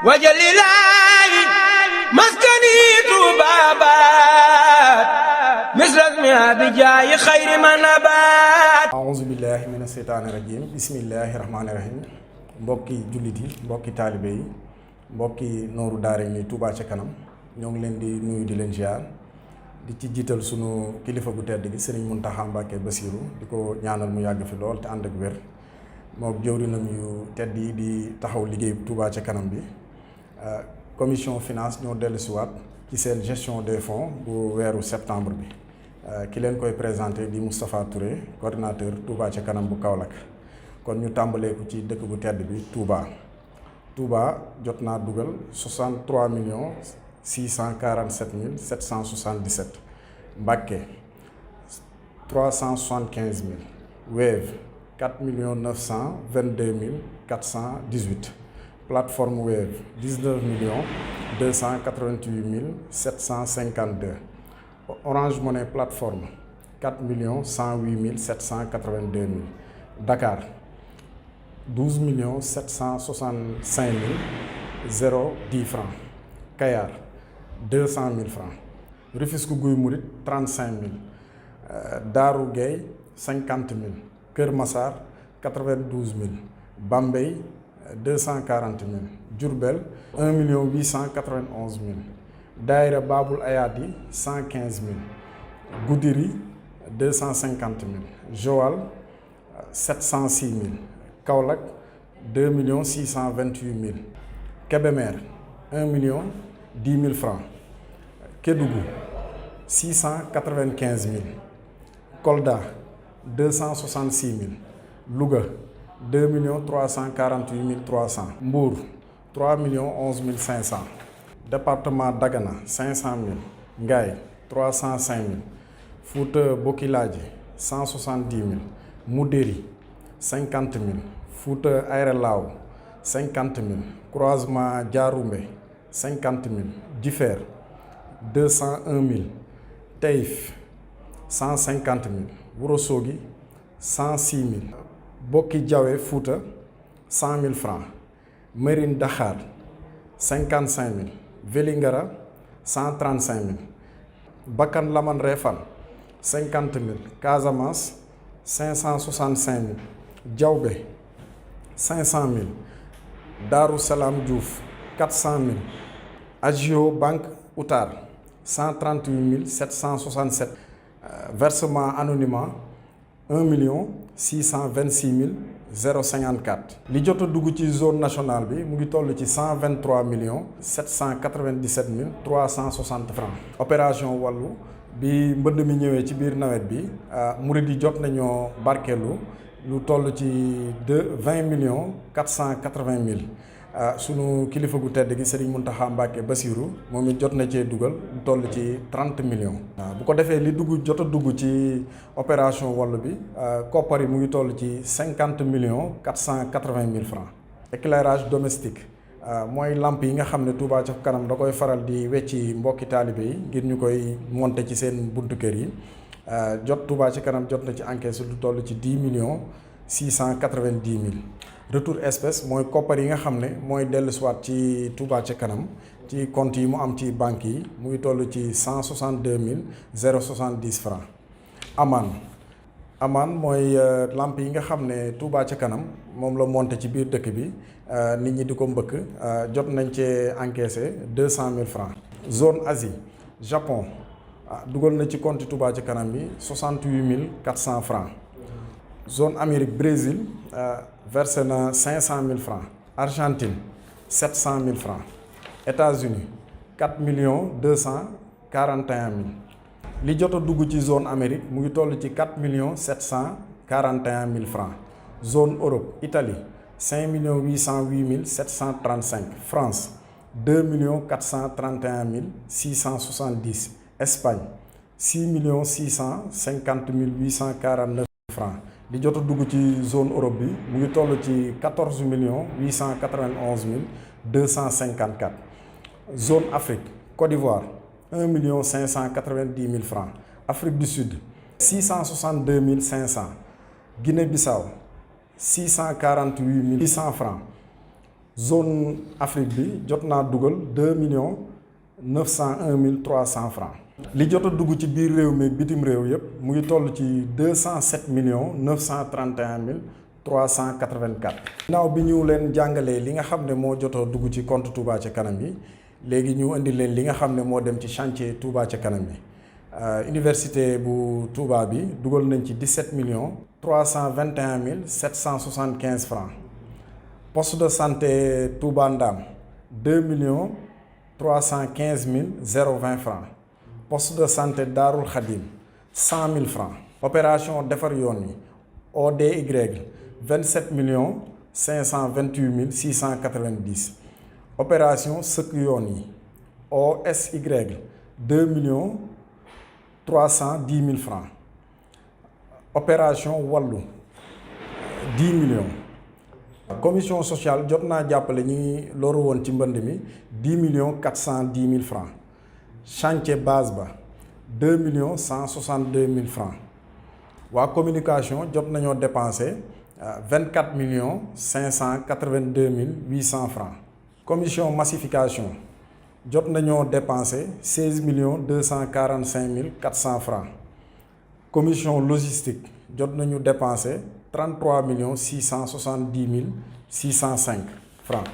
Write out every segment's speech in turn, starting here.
wajalilaayi maskani tuubaabaat misrasmi abijaayi xayri manabaat aouzu billahi mina seytaani rajim bismillahi rahmaani rahim mbokki jullit yi mbokki taalibe yi mbokki nooru daare ni Touba ca kanam ñoo ngi leen di nuyu di leen ziar di ci jiital sunu kilifa gu tedd gi Serigne Mountakha Mbacké Bassirou di ko ñaanal mu yàgg fi lool te ànd ak wér mook jëwrinam yu tedd yi di taxaw liggéey Touba ca kanam bi commission finance ñoo dellusiwaat ci seen gestion des fonds bu weeru septembre bi ki leen koy présenté di Moustapha Touré coordinateur Touba ca kanam bu Kaolack kon ñu tàmbalee ko ci dëkk bu tedd bi Touba jot naa dugal 63 millions 647 mille 777 Mbacké 375 mille Wave 4 millions 922 mille 418 plateforme Wave 19 millions 288 mille 752 Orange Money plateforme 4 millions 108 mille 782 mille Dakar 12 millions 765 mille 010 francs Kayar 200 000 francs Rufisque Guy Mouride 35 000 Darou Gueye 50 000 Kër Massar 92 000 Bambey 240 000 Diourbel 1 million 891 000 Daïra Baboul Ayadi 115 000 Goudiri 250 000 Joal 706 000 Kaolack 2 millions 628 000 Kébémer 1 million 10 000 francs Kédougou 695 000 Kolda 266 000 Louga 2 millions 348 300 Mbour 3 millions 11 500 département Dagana 500 000 Ngaye 305 000 Fouta Bokiladji 170 000 Moudéri 50 000 Fouta Aéré Lao 50 000 Croisement Diaroumé 50 000 Differ 201 000 Taïf 150 000 Ourossogui 106 000 Bokki Diawé Fouta 100 000 francs Mérina Dakhar 55 000 Vélingara 135 000 Bakan Laman Réfane 50 000 Casamance 565 000 Diaobé 500 000 Darou Salam Diouf 400 000 Agio Banque Outar 138 767 versement anonymat 1 million 626 054 li jot a dugg ci zone nationale bi mu ngi toll ci 123 millions 797 360 francs opération wàllu bi mbënd mi ñëwee ci biir nawet bi murid yi jot nañoo barkeelu lu toll ci 20 millions 480 mille sunu kilifa gu tedd gi Serigne Mountakha Mbacké Bassirou moom it jot na cee dugal lu toll ci 30 millions. bu ko defee li jot a dugg ci opération wàllu bi koppar yi mu ngi toll ci 50 millions 480 mille francs. éclairage domestique mooy lamp yi nga xam ne Touba ca kanam da koy faral di wecci mbokki taalibe yi ngir ñu koy monter ci seen buntu kër yi jot Touba ca kanam jot na ci encaisse lu toll ci 10 millions 690 mille. retour espèce mooy koppar yi nga xam ne mooy dellusiwaat ci Touba ca kanam ci compte yi mu am ci banque yi mu ngi toll ci 162 070 francs. amaan mooy lamp yi nga xam ne Touba ca kanam moom la monté ci biir dëkk bi nit ñi di ko mbëkk jot nañ cee encaissé 200 000 francs. zone Asie Japon dugal na ci compte Touba ca kanam bi 68 400 francs. zone Amérique Brésil versé na 500 000 francs. Argentine 700 000 francs. États-Unis 4 millions 241 mille. li jot a dugg ci zone Amérique mu ngi toll ci 4 millions 741 mille francs. zone Europe Italie 5 millions 808 mille 735. France 2 millions 431 mille 670. Espagne 6 millions 650 mille 849 francs. li jot a dugg ci zone Europe bi mu ngi toll ci 14 millions 891 mille 254. zone Afrique Côte d'Ivoire 1 million 590 mille francs. Afrique du Sud 662 500. Guinée-Bissau 648 600 francs. zone Afrique bi jot naa dugal 2 901 300 francs. li jot a dugg ci biir réew mi bitim réew yëpp mu ngi toll ci 207 931 384. ginnaaw bi ñu leen jàngalee li nga xam ne moo jot a dugg ci compte Touba ca kanam yi léegi ñu indi leen li nga xam ne moo dem ci chantier Touba ca kanam yi. Université bu Touba bi dugal nañ ci 17 321 775 francs. Poste de santé Touba Ndam 2 315 020 francs. Poste de santé Darul Khadim 100 000 francs. Opération defar yoon yi ODY 27 528 690. Opération sëkk yoon yi OSY 2 310 000 francs. Opération Wallu 10 millions. Commission sociale jot naa jàppale ñi loru woon ci mbënd mi 10 410 000 francs. Chantier base ba 2 162 000 francs. waa communication jot nañoo dépensé 24 582 800 francs. Commission massification jot nañoo dépensé 16 245 400 francs. Commission logistique jot nañu dépensé 33 670 605 francs.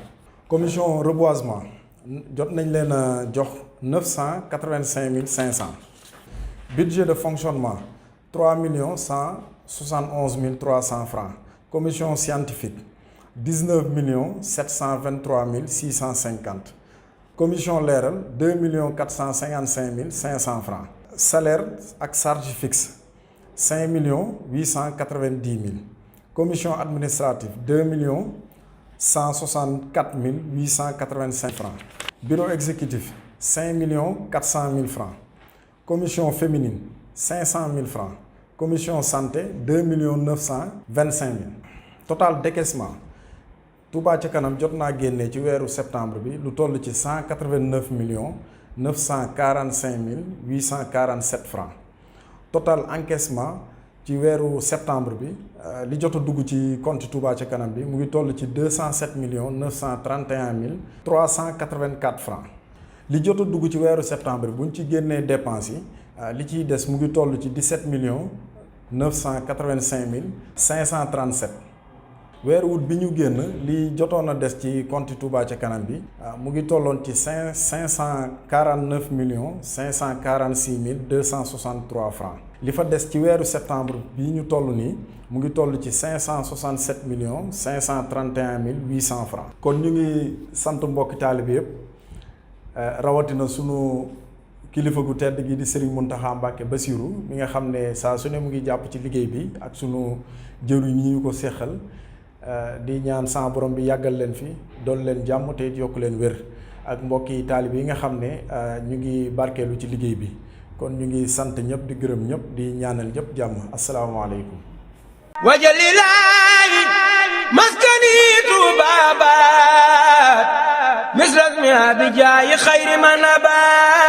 Commission reboisement jot nañ leen a jox 985 500. Budget de fonctionnement 3 171 300 francs. Commission scientifique 19 723 650. Commission leeral 2 455 500 francs. Salaire ak charge fixe 5 890 000. Commission administrative 2 164 885 francs. Bureau exécutif 5 400 000 francs. Commission féminine 500 000 francs. Commission santé 2 925 000. Total décaissement Touba ca kanam jot naa génne ci weeru septembre bi lu toll ci 189 945 847 francs. Total encaissement ci weeru septembre bi li jot a dugg ci compte Touba ca kanam bi mu ngi toll ci 207 931 384 francs. li jot a dugg ci weeru septembre bi bu ñu ci génnee dépenses yi li ciy des mu ngi toll ci 17 985 537. weeru août bi ñu génn li jotoon a des ci compte Touba ca kanam bi mu ngi tolloon ci 549 546 263 francs. li fa des ci weeru septembre bi ñu toll nii mu ngi toll ci 567 531 800 francs. kon ñu ngi sant mbokki taalibe yëpp rawatina sunu kilifa gu tedd gi di Serigne Mountakha Mbacké Bassirou mi nga xam ne saa su ne mu ngi jàpp ci liggéey bi ak sunu jëriñ ñi ñu ko séqal. di ñaan sa borom bi yàggal leen fi doon leen jàmm te yokk leen wér ak mbokki taalib yi nga xam ne ñu ngi barkeelu ci liggéey bi kon ñu ngi sant ñëpp di gërëm ñëpp di ñaanal ñëpp jàmm asalaamaaleykum. wajalilaahi maskani tuubaabaat misras mi abijaayi xayri man abaat